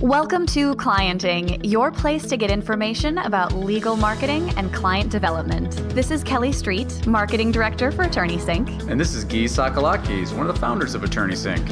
Welcome to Clienting, your place to get information about legal marketing and client development. This is Kelly Street, Marketing Director for Attorney Sync. And this is Guy Sakalakis, one of the founders of Attorney Sync.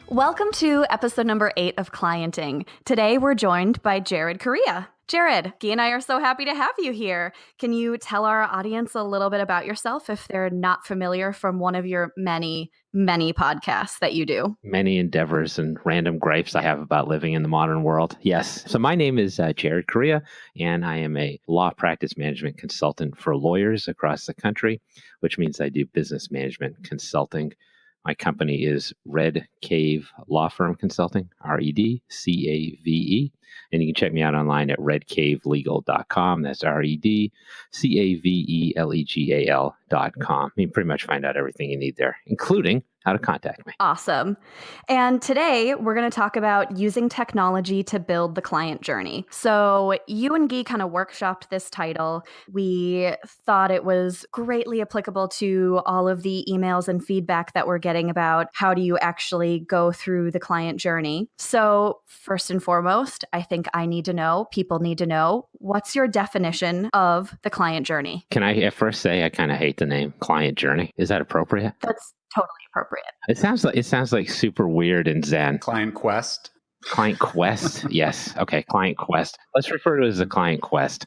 Welcome to episode number 8 of Clienting. Today we're joined by Jared Correia. Jared, Guy and I are so happy to have you here. Can you tell our audience a little bit about yourself if they're not familiar from one of your many, many podcasts that you do? Many endeavors and random gripes I have about living in the modern world. Yes. So my name is Jared Correia, and I am a law practice management consultant for lawyers across the country, which means I do business management consulting. My company is Red Cave Law Firm Consulting, REDCAVE. And you can check me out online at redcavelegal.com. That's REDCAVELEGAL.com. You can pretty much find out everything you need there, including how to contact me. Awesome. And today we're going to talk about using technology to build the client journey. So you and Guy kind of workshopped this title. We thought it was greatly applicable to all of the emails and feedback that we're getting about how do you actually go through the client journey. So first and foremost, I think I need to know, people need to know, what's your definition of the client journey? Can I at first say I kind of hate the name client journey? Is that appropriate? That's totally appropriate. It sounds like super weird and zen. Client Quest. Client Quest. Yes. Okay. Client Quest. Let's refer to it as a client quest.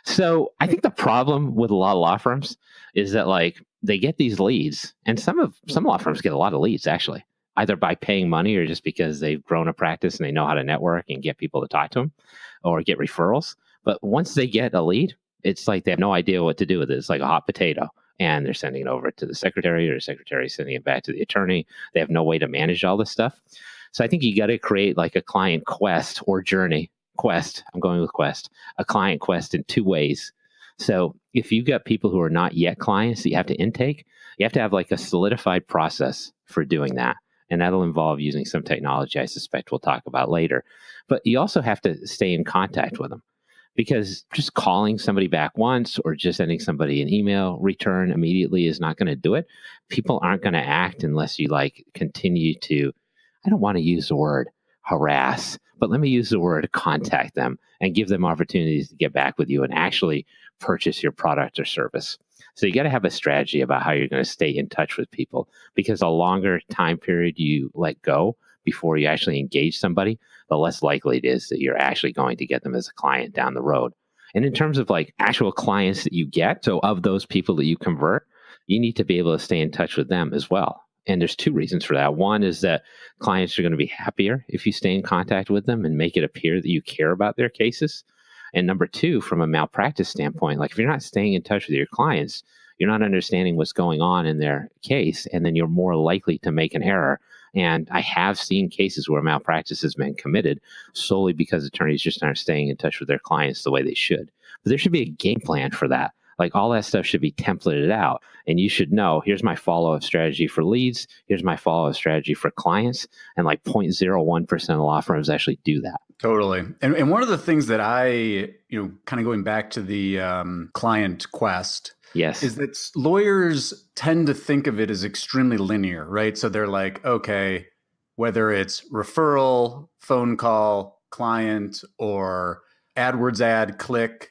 So I think the problem with a lot of law firms is that they get these leads, and some law firms get a lot of leads actually, either by paying money or just because they've grown a practice and they know how to network and get people to talk to them or get referrals. But once they get a lead, it's like they have no idea what to do with it. It's like a hot potato. And they're sending it over to the secretary, or the secretary sending it back to the attorney. They have no way to manage all this stuff. So I think you got to create like a client quest or journey quest. I'm going with quest, a client quest in two ways. So if you've got people who are not yet clients that you have to intake, you have to have like a solidified process for doing that. And that'll involve using some technology I suspect we'll talk about later. But you also have to stay in contact with them. Because just calling somebody back once or just sending somebody an email return immediately is not going to do it. People aren't going to act unless you continue to, I don't want to use the word harass, but let me use the word contact them and give them opportunities to get back with you and actually purchase your product or service. So you got to have a strategy about how you're going to stay in touch with people, because the longer time period you let go before you actually engage somebody, the less likely it is that you're actually going to get them as a client down the road. And in terms of actual clients that you get, so of those people that you convert, you need to be able to stay in touch with them as well. And there's two reasons for that. One is that clients are going to be happier if you stay in contact with them and make it appear that you care about their cases. And number two, from a malpractice standpoint, if you're not staying in touch with your clients, you're not understanding what's going on in their case, and then you're more likely to make an error. And I have seen cases where malpractice has been committed solely because attorneys just aren't staying in touch with their clients the way they should. But there should be a game plan for that. All that stuff should be templated out. And you should know, here's my follow-up strategy for leads. Here's my follow-up strategy for clients. And 0.01% of law firms actually do that. Totally. And one of the things that I, kind of going back to the client quest, yes, is that lawyers tend to think of it as extremely linear, right? So they're like, okay, whether it's referral, phone call, client, or AdWords ad, click,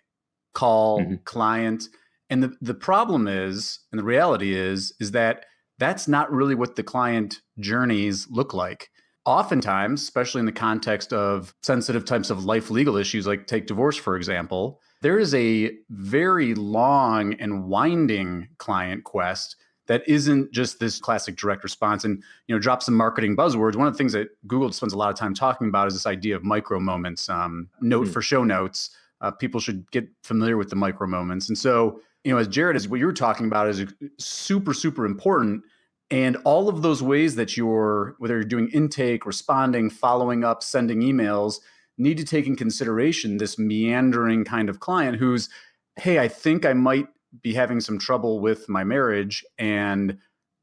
call, client. And the problem is, and the reality is that that's not really what the client journeys look like. Oftentimes, especially in the context of sensitive types of life legal issues, like take divorce, for example, there is a very long and winding client quest that isn't just this classic direct response. And, drop some marketing buzzwords. One of the things that Google spends a lot of time talking about is this idea of micro moments. Note for show notes, people should get familiar with the micro moments. And so, as Jared, what you're talking about is super, super important. And all of those ways that whether you're doing intake, responding, following up, sending emails, need to take in consideration this meandering kind of client who's, hey, I think I might be having some trouble with my marriage and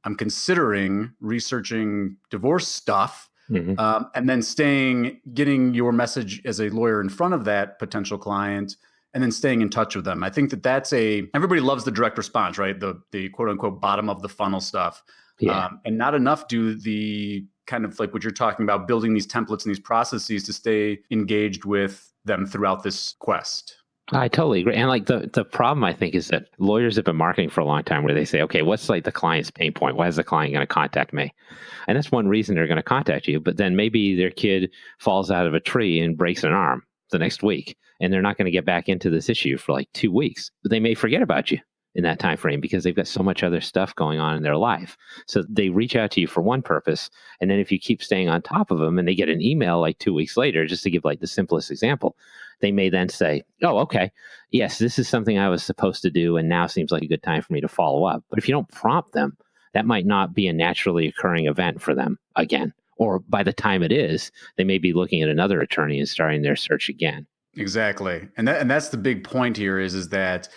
I'm considering researching divorce stuff. And then getting your message as a lawyer in front of that potential client and then staying in touch with them. I think that everybody loves the direct response, right? The quote unquote bottom of the funnel stuff. Yeah. And not enough do the kind of like what you're talking about, building these templates and these processes to stay engaged with them throughout this quest. I totally agree. And like the problem I think is that lawyers have been marketing for a long time where they say, okay, what's like the client's pain point? Why is the client going to contact me? And that's one reason they're going to contact you. But then maybe their kid falls out of a tree and breaks an arm the next week, and they're not going to get back into this issue for like 2 weeks. But they may forget about you in that time frame because they've got so much other stuff going on in their life. So they reach out to you for one purpose, and then if you keep staying on top of them and they get an email like 2 weeks later, just to give like the simplest example, they may then say, oh, okay, yes, this is something I was supposed to do, and now seems like a good time for me to follow up. But if you don't prompt them, that might not be a naturally occurring event for them again. Or by the time it is, they may be looking at another attorney and starting their search again. Exactly. And that's the big point here is that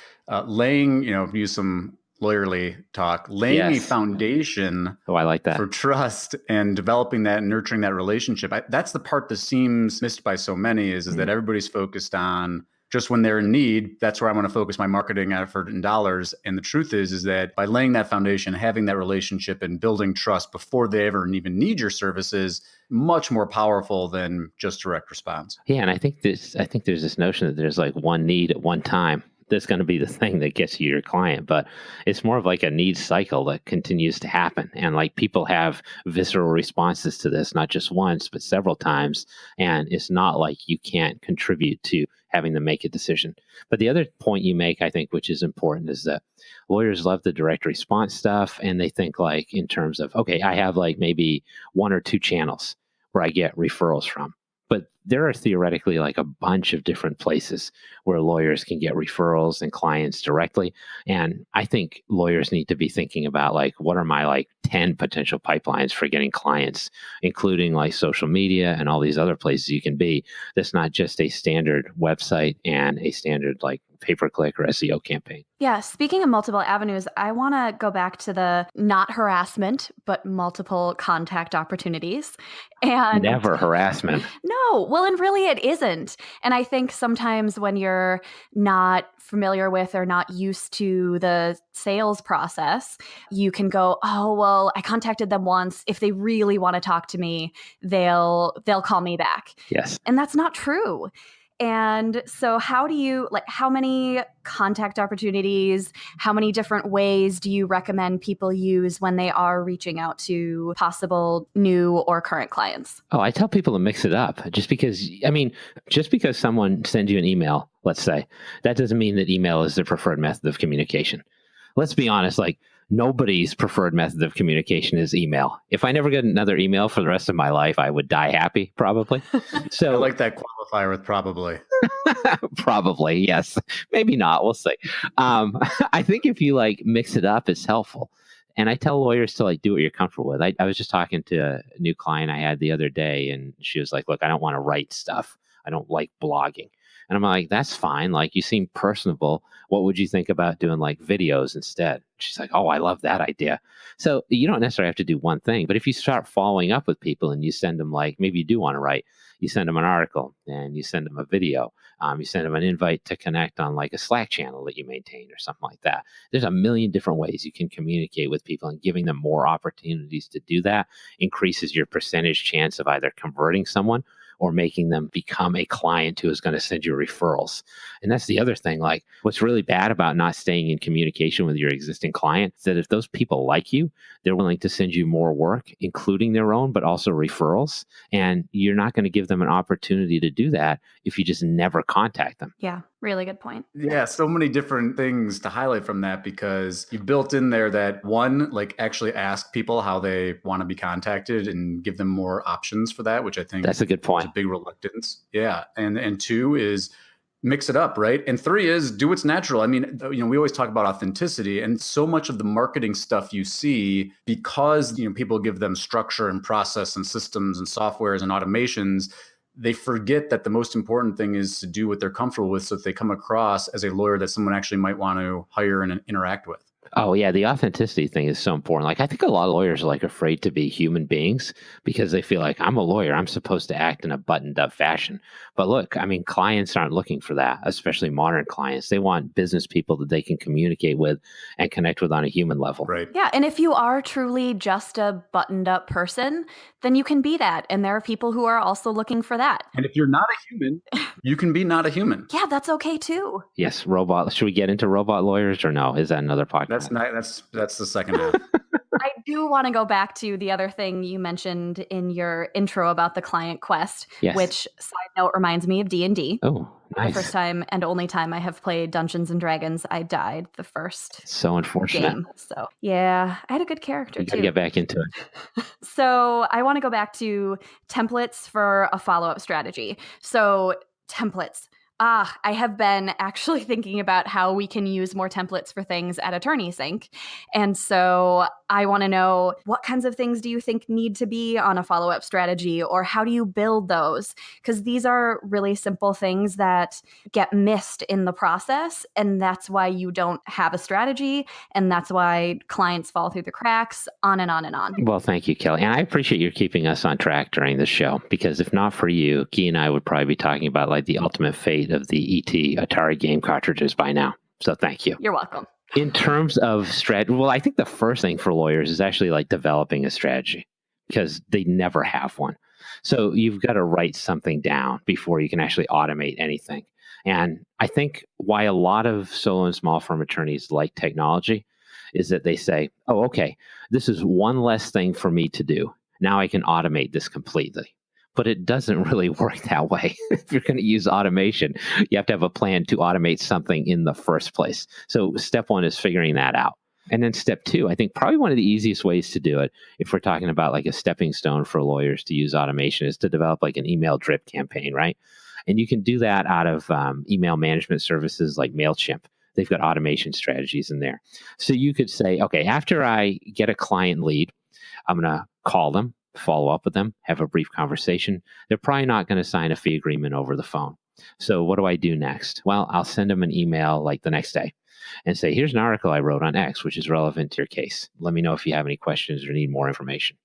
laying, use some lawyerly talk, laying a Yes. foundation Oh, I like that. for trust and developing that and nurturing that relationship. That's the part that seems missed by so many is that everybody's focused on just when they're in need, that's where I want to focus my marketing effort and dollars. And the truth is that by laying that foundation, having that relationship and building trust before they ever even need your services, much more powerful than just direct response. Yeah, and I think there's this notion that there's like one need at one time that's going to be the thing that gets you your client, but it's more of like a need cycle that continues to happen. And like people have visceral responses to this, not just once, but several times. And it's not like you can't contribute to having them make a decision. But the other point you make, I think, which is important, is that lawyers love the direct response stuff. And they think like in terms of, okay, I have like maybe 1 or 2 channels where I get referrals from. But there are theoretically like a bunch of different places where lawyers can get referrals and clients directly. And I think lawyers need to be thinking about like, what are my like 10 potential pipelines for getting clients, including like social media and all these other places you can be. That's not just a standard website and a standard like pay-per-click or SEO campaign. Yeah, speaking of multiple avenues, I want to go back to the not harassment, but multiple contact opportunities. And Never harassment. no, well, and really it isn't. And I think sometimes when you're not familiar with or not used to the sales process, you can go, oh, well, I contacted them once. If they really want to talk to me, they'll call me back. Yes. And that's not true. And so how many contact opportunities, how many different ways do you recommend people use when they are reaching out to possible new or current clients? Oh, I tell people to mix it up just because someone sends you an email, let's say, that doesn't mean that email is their preferred method of communication. Let's be honest, like nobody's preferred method of communication is email. If I never get another email for the rest of my life, I would die happy, probably. So I like that qualifier with probably. Probably, yes. Maybe not. We'll see. I think if you like mix it up, it's helpful. And I tell lawyers to like do what you're comfortable with. I was just talking to a new client I had the other day, and she was like, look, I don't want to write stuff. I don't like blogging. And I'm like, that's fine. Like, you seem personable. What would you think about doing like videos instead? She's like, oh, I love that idea. So you don't necessarily have to do one thing, but if you start following up with people and you send them like, maybe you do want to write, you send them an article and you send them a video. You send them an invite to connect on like a Slack channel that you maintain or something like that. There's a million different ways you can communicate with people, and giving them more opportunities to do that increases your percentage chance of either converting someone or making them become a client who is going to send you referrals. And that's the other thing. Like, what's really bad about not staying in communication with your existing client is that if those people like you, they're willing to send you more work, including their own, but also referrals. And you're not going to give them an opportunity to do that if you just never contact them. Yeah, really good point. Yeah, so many different things to highlight from that, because you built in there that one, like actually ask people how they want to be contacted and give them more options for that, which I think That's a good point. is a big reluctance. Yeah. And 2 is mix it up, right? And 3 is do what's natural. I mean, we always talk about authenticity, and so much of the marketing stuff you see, because, people give them structure and process and systems and softwares and automations, they forget that the most important thing is to do what they're comfortable with, so that they come across as a lawyer that someone actually might want to hire and interact with. Oh yeah, the authenticity thing is so important. Like I think a lot of lawyers are like afraid to be human beings because they feel like I'm a lawyer, I'm supposed to act in a buttoned up fashion. But look, I mean, clients aren't looking for that, especially modern clients. They want business people that they can communicate with and connect with on a human level. Right. Yeah, and if you are truly just a buttoned up person, then you can be that. And there are people who are also looking for that. And if you're not a human, you can be not a human. Yeah, that's okay too. Yes, robot. Should we get into robot lawyers or no? Is that another podcast? That's not, that's the second half. I do want to go back to the other thing you mentioned in your intro about the client quest, Yes. which, side note, reminds me of D&D. Oh, The first nice. time and only time I have played Dungeons and Dragons, I died the first So unfortunate. game. So, yeah, I had a good character You got to too. get back into it. So, I want to go back to templates for a follow-up strategy. So, templates. I have been actually thinking about how we can use more templates for things at Attorney Sync. And so I want to know, what kinds of things do you think need to be on a follow-up strategy, or how do you build those? Because these are really simple things that get missed in the process. And that's why you don't have a strategy. And that's why clients fall through the cracks, on and on and on. Well, thank you, Kelly. And I appreciate you keeping us on track during this show, because if not for you, Guy and I would probably be talking about like the ultimate fate of the ET Atari game cartridges by now. So thank you. You're welcome. In terms of strategy, well, I think the first thing for lawyers is actually like developing a strategy, because they never have one. So you've got to write something down before you can actually automate anything. And I think why a lot of solo and small firm attorneys like technology is that they say, oh, okay, this is one less thing for me to do. Now I can automate this completely. But it doesn't really work that way. If you're going to use automation, you have to have a plan to automate something in the first place. So step one is figuring that out. And then step two, I think probably one of the easiest ways to do it, if we're talking about like a stepping stone for lawyers to use automation, is to develop like an email drip campaign, right? And you can do that out of email management services like MailChimp. They've got automation strategies in there. So you could say, okay, after I get a client lead, I'm going to call them, follow up with them, have a brief conversation. They're probably not going to sign a fee agreement over the phone. So what do I do next? Well, I'll send them an email like the next day and say, here's an article I wrote on X, which is relevant to your case. Let me know if you have any questions or need more information.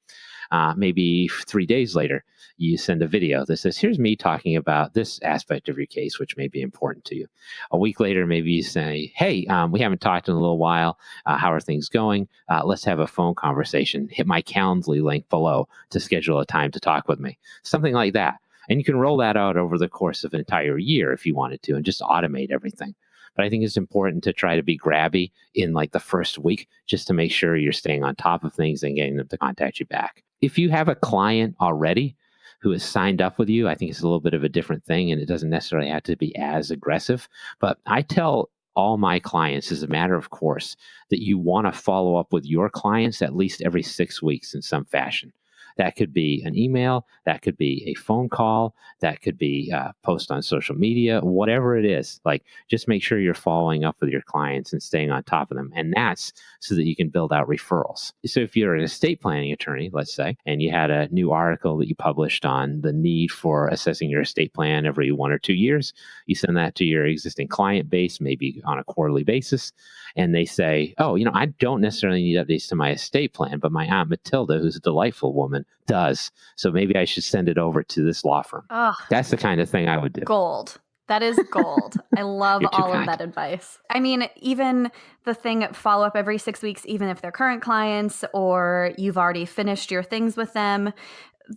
Maybe 3 days later, you send a video that says, here's me talking about this aspect of your case, which may be important to you. A week later, maybe you say, hey, we haven't talked in a little while. How are things going? Let's have a phone conversation. Hit my Calendly link below to schedule a time to talk with me. Something like that. And you can roll that out over the course of an entire year if you wanted to, and just automate everything. But I think it's important to try to be grabby in like the first week, just to make sure you're staying on top of things and getting them to contact you back. If you have a client already who has signed up with you, I think it's a little bit of a different thing, and it doesn't necessarily have to be as aggressive. But I tell all my clients, as a matter of course, that you want to follow up with your clients at least every 6 weeks in some fashion. That could be an email, that could be a phone call, that could be a post on social media, whatever it is. Like, just make sure you're following up with your clients and staying on top of them. And that's so that you can build out referrals. So if you're an estate planning attorney, let's say, and you had a new article that you published on the need for assessing your estate plan every 1 or 2 years, you send that to your existing client base, maybe on a quarterly basis. And they say, oh, I don't necessarily need updates to my estate plan, but my Aunt Matilda, who's a delightful woman, does. So maybe I should send it over to this law firm. Ugh, That's the kind of thing I would do. gold. That is gold. I love You're too all of kind. that advice. I mean, even the thing, follow up every 6 weeks, even if they're current clients or you've already finished your things with them,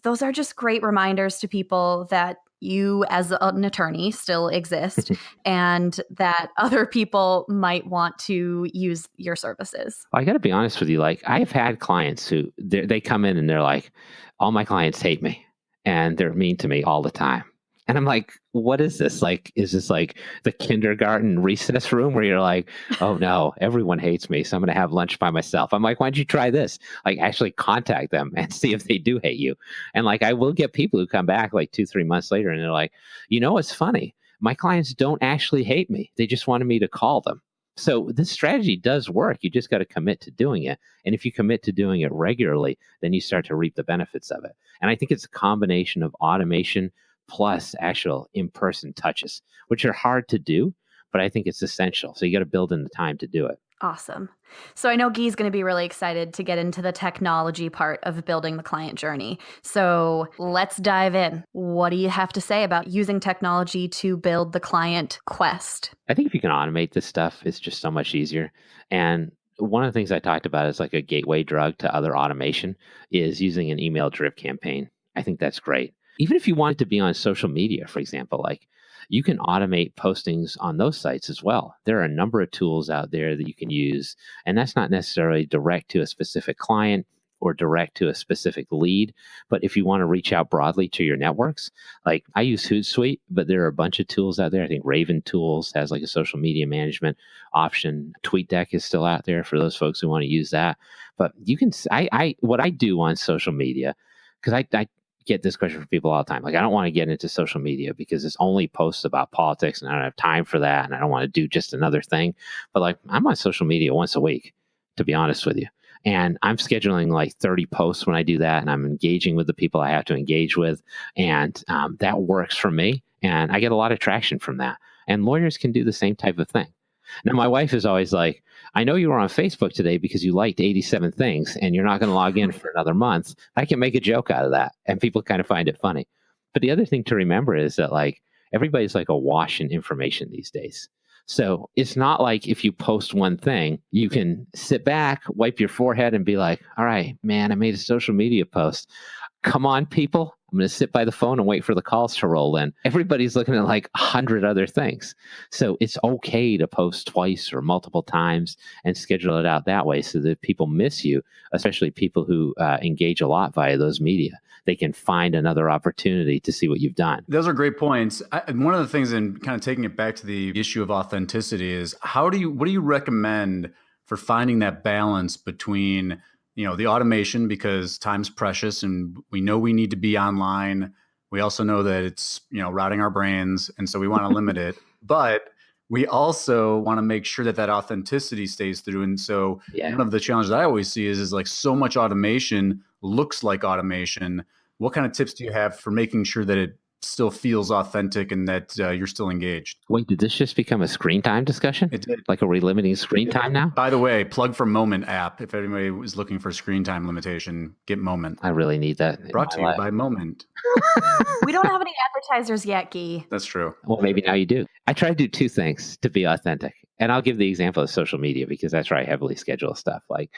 those are just great reminders to people that you as an attorney still exist and that other people might want to use your services. I got to be honest with you. Like, I've had clients who they come in and they're like, all my clients hate me and they're mean to me all the time. And I'm like, what is this? Like, is this like the kindergarten recess room where you're like, oh no, everyone hates me, so I'm going to have lunch by myself? I'm like, why don't you try this? Like, actually contact them and see if they do hate you. And like, I will get people who come back like 2-3 months later and they're like, it's funny. My clients don't actually hate me. They just wanted me to call them. So this strategy does work. You just got to commit to doing it. And if you commit to doing it regularly, then you start to reap the benefits of it. And I think it's a combination of automation plus actual in-person touches, which are hard to do, but I think it's essential. So you got to build in the time to do it. Awesome. So I know Guy's going to be really excited to get into the technology part of building the client journey. So let's dive in. What do you have to say about using technology to build the client quest? I think if you can automate this stuff, it's just so much easier. And one of the things I talked about is like a gateway drug to other automation is using an email drip campaign. I think that's great. Even if you want it to be on social media, for example, like you can automate postings on those sites as well. There are a number of tools out there that you can use, and that's not necessarily direct to a specific client or direct to a specific lead. But if you want to reach out broadly to your networks, like I use Hootsuite, but there are a bunch of tools out there. I think Raven Tools has like a social media management option. TweetDeck is still out there for those folks who want to use that. But you can, what I do on social media, because I get this question from people all the time. Like, I don't want to get into social media because it's only posts about politics and I don't have time for that. And I don't want to do just another thing. But like, I'm on social media once a week, to be honest with you. And I'm scheduling like 30 posts when I do that. And I'm engaging with the people I have to engage with. And that works for me. And I get a lot of traction from that. And lawyers can do the same type of thing. Now, my wife is always like, I know you were on Facebook today because you liked 87 things and you're not going to log in for another month. I can make a joke out of that. And people kind of find it funny. But the other thing to remember is that like everybody's like awash in information these days. So it's not like if you post one thing, you can sit back, wipe your forehead and be like, all right, man, I made a social media post. Come on, people. I'm going to sit by the phone and wait for the calls to roll in. Everybody's looking at like 100 other things. So it's okay to post twice or multiple times and schedule it out that way so that people miss you, especially people who engage a lot via those media. They can find another opportunity to see what you've done. Those are great points. One of the things, in kind of taking it back to the issue of authenticity, is what do you recommend for finding that balance between, the automation, because time's precious and we know we need to be online. We also know that it's, rotting our brains. And so we want to limit it, but we also want to make sure that authenticity stays through. And so one of the challenges I always see is like so much automation looks like automation. What kind of tips do you have for making sure that it still feels authentic and that you're still engaged? Wait, did this just become a screen time discussion? It did. Like, are we limiting screen time now? By the way, plug for Moment app. If anybody was looking for screen time limitation, get Moment. I really need that. Brought to you by Moment. We don't have any advertisers yet, Guy. That's true. Well, maybe now you do. I try to do two things to be authentic. And I'll give the example of social media because that's where I heavily schedule stuff. Like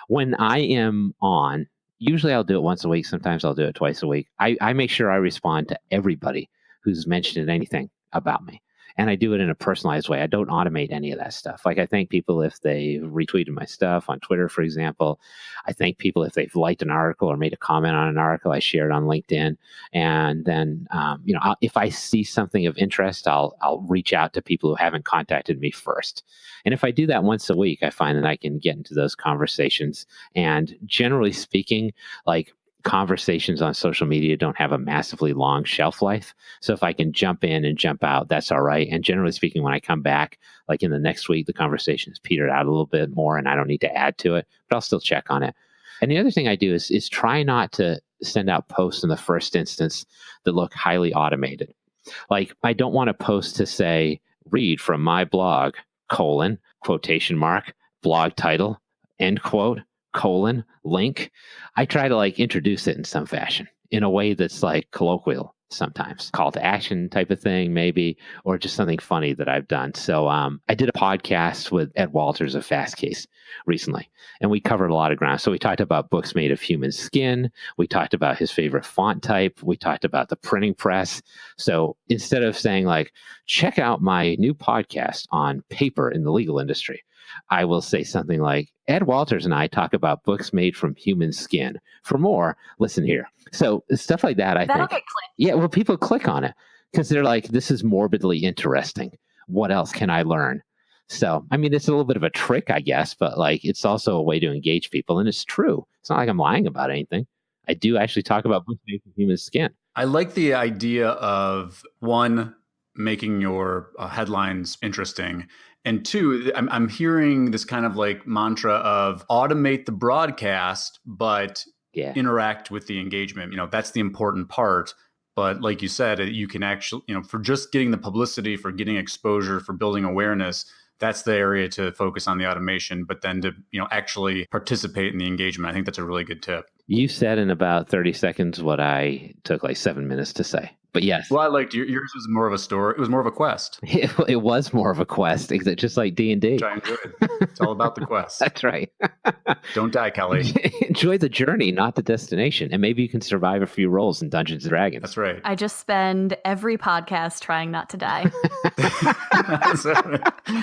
when I am on, usually I'll do it once a week. Sometimes I'll do it twice a week. I make sure I respond to everybody who's mentioned anything about me. And I do it in a personalized way. I don't automate any of that stuff. Like I thank people if they retweeted my stuff on Twitter, for example. I thank people if they've liked an article or made a comment on an article I shared on LinkedIn. And then, if I see something of interest, I'll reach out to people who haven't contacted me first. And if I do that once a week, I find that I can get into those conversations. And generally speaking, like conversations on social media don't have a massively long shelf life. So if I can jump in and jump out, that's all right. And generally speaking, when I come back, like in the next week, the conversation's petered out a little bit more and I don't need to add to it, but I'll still check on it. And the other thing I do is try not to send out posts in the first instance that look highly automated. Like I don't want to post to say, read from my blog, quotation mark, blog title, end quote, link. I try to like introduce it in some fashion in a way that's like colloquial sometimes, call to action type of thing maybe, or just something funny that I've done. So I did a podcast with Ed Walters of Fastcase recently, and we covered a lot of ground. So we talked about books made of human skin. We talked about his favorite font type. We talked about the printing press. So instead of saying like, check out my new podcast on paper in the legal industry, I will say something like, Ed Walters and I talk about books made from human skin. For more, listen here. So stuff like that, That'll think. Get clicked. Yeah, well, people click on it because they're like, this is morbidly interesting. What else can I learn? So, I mean, it's a little bit of a trick, I guess, but like, it's also a way to engage people. And it's true. It's not like I'm lying about anything. I do actually talk about books made from human skin. I like the idea of one, making your headlines interesting. And two, I'm hearing this kind of like mantra of automate the broadcast, but interact with the engagement. That's the important part. But like you said, you can actually, for just getting the publicity, for getting exposure, for building awareness, that's the area to focus on the automation, but then to, actually participate in the engagement. I think that's a really good tip. You said in about 30 seconds what I took like 7 minutes to say. But yes. Well, I liked yours was more of a story. It was more of a quest. It was more of a quest, just like D&D. Which I enjoyed. It's all about the quest. That's right. Don't die, Kelly. Enjoy the journey, not the destination. And maybe you can survive a few rolls in Dungeons & Dragons. That's right. I just spend every podcast trying not to die.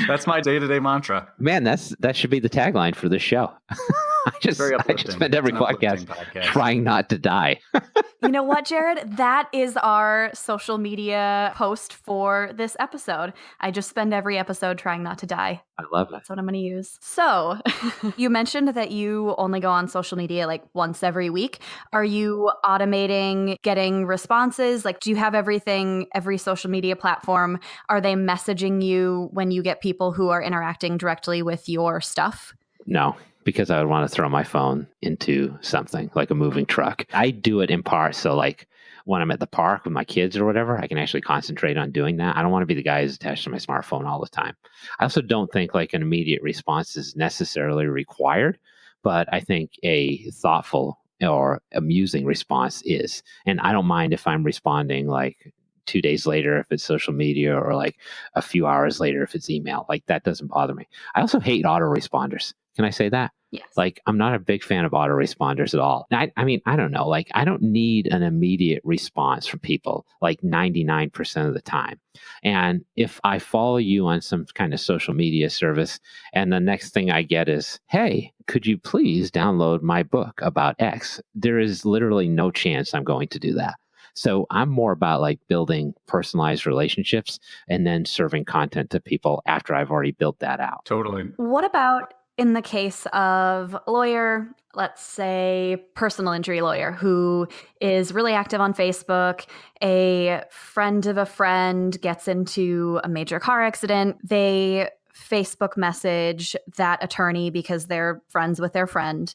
That's my day-to-day mantra. Man, that should be the tagline for this show. I just spend every podcast trying not to die. You know what, Jared? That is our social media post for this episode. I just spend every episode trying not to die. I love it. That's what I'm going to use. So you mentioned that you only go on social media like once every week. Are you automating getting responses? Like, do you have everything, every social media platform? Are they messaging you when you get people who are interacting directly with your stuff? No, because I would want to throw my phone into something like a moving truck. I do it in part so like when I'm at the park with my kids or whatever, I can actually concentrate on doing that. I don't want to be the guy who's attached to my smartphone all the time. I also don't think like an immediate response is necessarily required, but I think a thoughtful or amusing response is. And I don't mind if I'm responding like 2 days later if it's social media or like a few hours later if it's email. Like that doesn't bother me. I also hate autoresponders. Can I say that? Yes. Like, I'm not a big fan of autoresponders at all. I mean, I don't know. Like, I don't need an immediate response from people like 99% of the time. And if I follow you on some kind of social media service and the next thing I get is, hey, could you please download my book about X? There is literally no chance I'm going to do that. So I'm more about like building personalized relationships and then serving content to people after I've already built that out. Totally. What about in the case of a lawyer, let's say personal injury lawyer, who is really active on Facebook, a friend of a friend gets into a major car accident, they Facebook message that attorney because they're friends with their friend,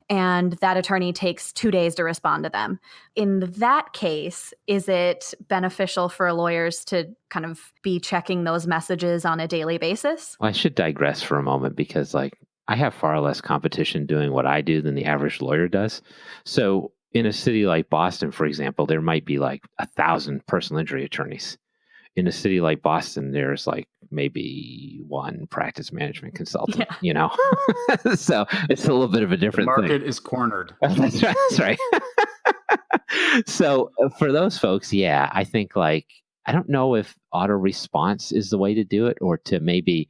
and that attorney takes 2 days to respond to them. In that case, is it beneficial for lawyers to kind of be checking those messages on a daily basis? Well, I should digress for a moment because like I have far less competition doing what I do than the average lawyer does. So in a city like Boston, for example, there might be like 1,000 personal injury attorneys. In a city like Boston, there's like maybe one practice management consultant, So it's a little bit of a different thing. The market is cornered. That's right. That's right. So for those folks, yeah, I think like, I don't know if auto response is the way to do it or to maybe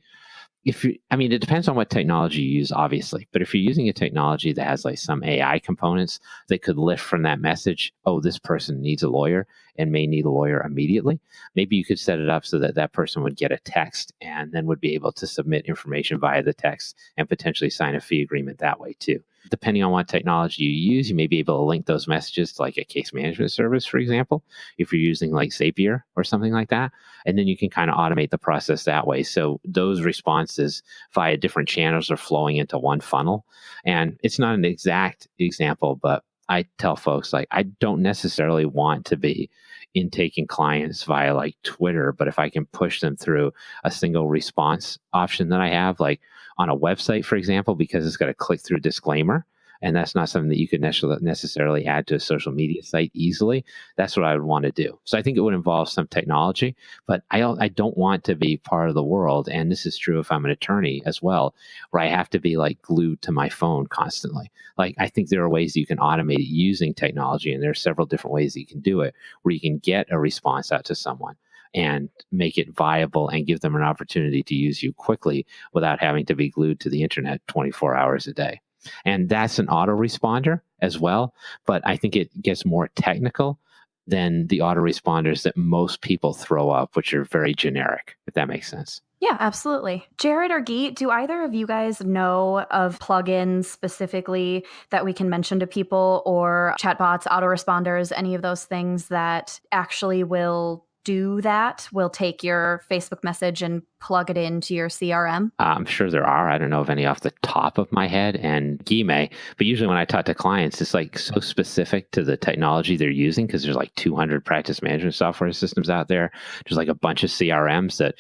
it depends on what technology you use, obviously. But if you're using a technology that has like some AI components that could lift from that message, oh, this person needs a lawyer and may need a lawyer immediately, maybe you could set it up so that that person would get a text and then would be able to submit information via the text and potentially sign a fee agreement that way too. Depending on what technology you use, you may be able to link those messages to like a case management service, for example, if you're using like Zapier or something like that. And then you can kind of automate the process that way. So those responses via different channels are flowing into one funnel. And it's not an exact example, but I tell folks like, I don't necessarily want to be intaking clients via like Twitter, but if I can push them through a single response option that I have, like on a website, for example, because it's got a click through disclaimer, and that's not something that you could necessarily add to a social media site easily. That's what I would want to do. So I think it would involve some technology, but I don't want to be part of the world. And this is true if I'm an attorney as well, where I have to be like glued to my phone constantly. Like I think there are ways you can automate it using technology, and there are several different ways that you can do it where you can get a response out to someone and make it viable and give them an opportunity to use you quickly without having to be glued to the internet 24 hours a day. And that's an autoresponder as well. But I think it gets more technical than the autoresponders that most people throw up, which are very generic, if that makes sense. Yeah, absolutely. Jared or Geet, do either of you guys know of plugins specifically that we can mention to people, or chatbots, autoresponders, any of those things that actually will do that, will take your Facebook message and plug it into your CRM? I'm sure there are. I don't know of any off the top of my head, and Guy may. But usually when I talk to clients, it's like so specific to the technology they're using because there's like 200 practice management software systems out there. There's like a bunch of CRMs that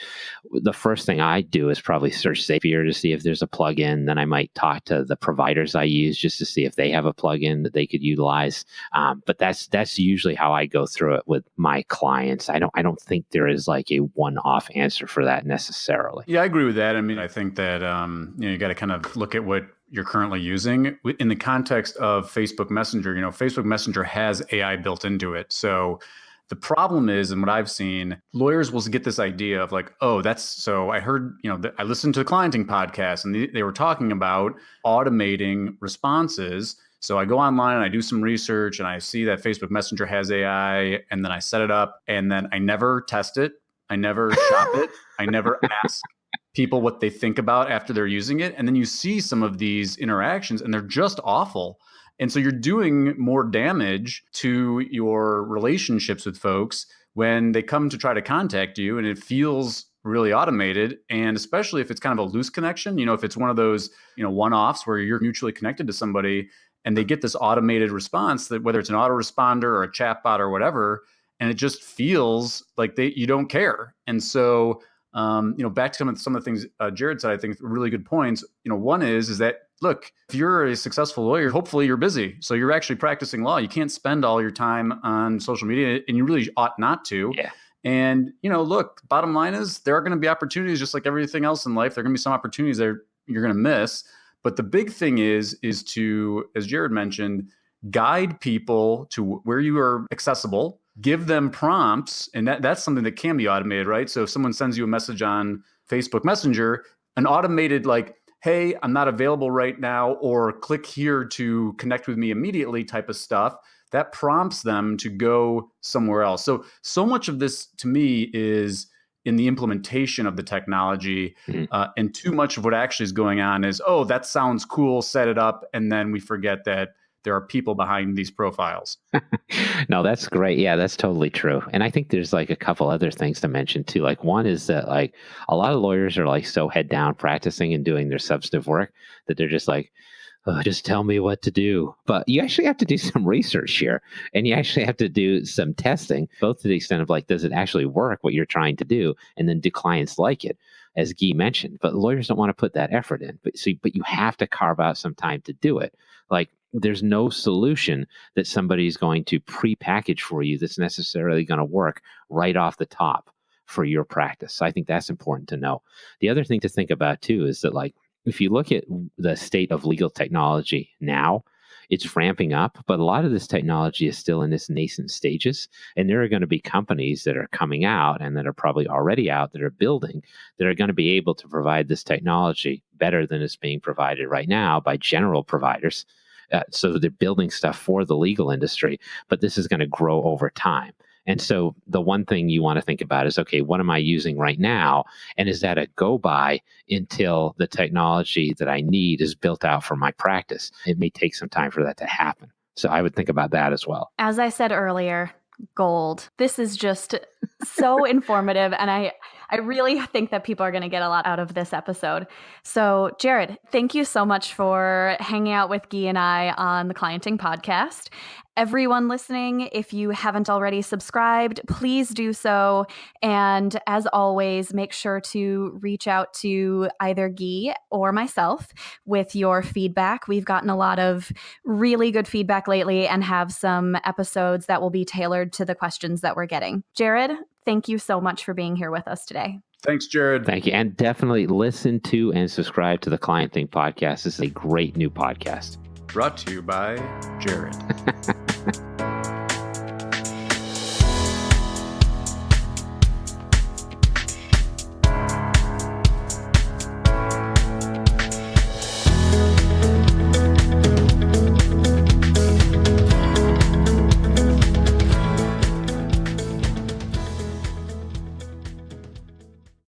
the first thing I do is probably search Zapier to see if there's a plugin. Then I might talk to the providers I use just to see if they have a plugin that they could utilize. But that's usually how I go through it with my clients. I don't think there is like a one-off answer for that necessarily. Yeah, I agree with that. I mean, I think that you got to kind of look at what you're currently using in the context of Facebook Messenger. Facebook Messenger has AI built into it. So the problem is, and what I've seen, lawyers will get this idea of like, oh, so I heard, I listened to the clienting podcast and they were talking about automating responses. So I go online and I do some research and I see that Facebook Messenger has AI, and then I set it up and then I never test it. I never shop it. I never ask people what they think about after they're using it. And then you see some of these interactions and they're just awful. And so you're doing more damage to your relationships with folks when they come to try to contact you and it feels really automated. And especially if it's kind of a loose connection, if it's one of those, one-offs where you're mutually connected to somebody and they get this automated response, that whether it's an autoresponder or a chatbot or whatever, and it just feels like you don't care. And so, back to some of the things Jared said, I think really good points. One is that, look, if you're a successful lawyer, hopefully you're busy. So you're actually practicing law. You can't spend all your time on social media, and you really ought not to. Yeah. And, look, bottom line is there are going to be opportunities just like everything else in life. There are going to be some opportunities that you're going to miss. But the big thing is to, as Jared mentioned, guide people to where you are accessible. Give them prompts, and that's something that can be automated, right? So if someone sends you a message on Facebook Messenger, an automated like, hey, I'm not available right now, or click here to connect with me immediately type of stuff, that prompts them to go somewhere else. So much of this to me is in the implementation of the technology, and too much of what actually is going on is, oh, that sounds cool, set it up, and then we forget that there are people behind these profiles. No, that's great. Yeah, that's totally true. And I think there's like a couple other things to mention too. Like one is that like a lot of lawyers are like so head down practicing and doing their substantive work that they're just like, oh, just tell me what to do. But you actually have to do some research here, and you actually have to do some testing, both to the extent of like, does it actually work what you're trying to do? And then do clients like it, as Guy mentioned? But lawyers don't want to put that effort in. But you have to carve out some time to do it. Like, there's no solution that somebody's going to pre-package for you that's necessarily going to work right off the top for your practice. So I think that's important to know. The other thing to think about too is that like, if you look at the state of legal technology now, it's ramping up, but a lot of this technology is still in its nascent stages. And there are going to be companies that are coming out and that are probably already out that are building that are going to be able to provide this technology better than it's being provided right now by general providers. So they're building stuff for the legal industry, but this is going to grow over time. And so the one thing you want to think about is, okay, what am I using right now? And is that a go by until the technology that I need is built out for my practice? It may take some time for that to happen. So I would think about that as well. As I said earlier, gold. This is just so informative, and I really think that people are going to get a lot out of this episode. So, Jared, thank you so much for hanging out with Guy and I on the Clienting podcast. Everyone listening, if you haven't already subscribed, please do so. And as always, make sure to reach out to either Guy or myself with your feedback. We've gotten a lot of really good feedback lately and have some episodes that will be tailored to the questions that we're getting. Jared, thank you so much for being here with us today. Thanks, Jared. Thank you. And definitely listen to and subscribe to the Clienting podcast. This is a great new podcast. Brought to you by Jared.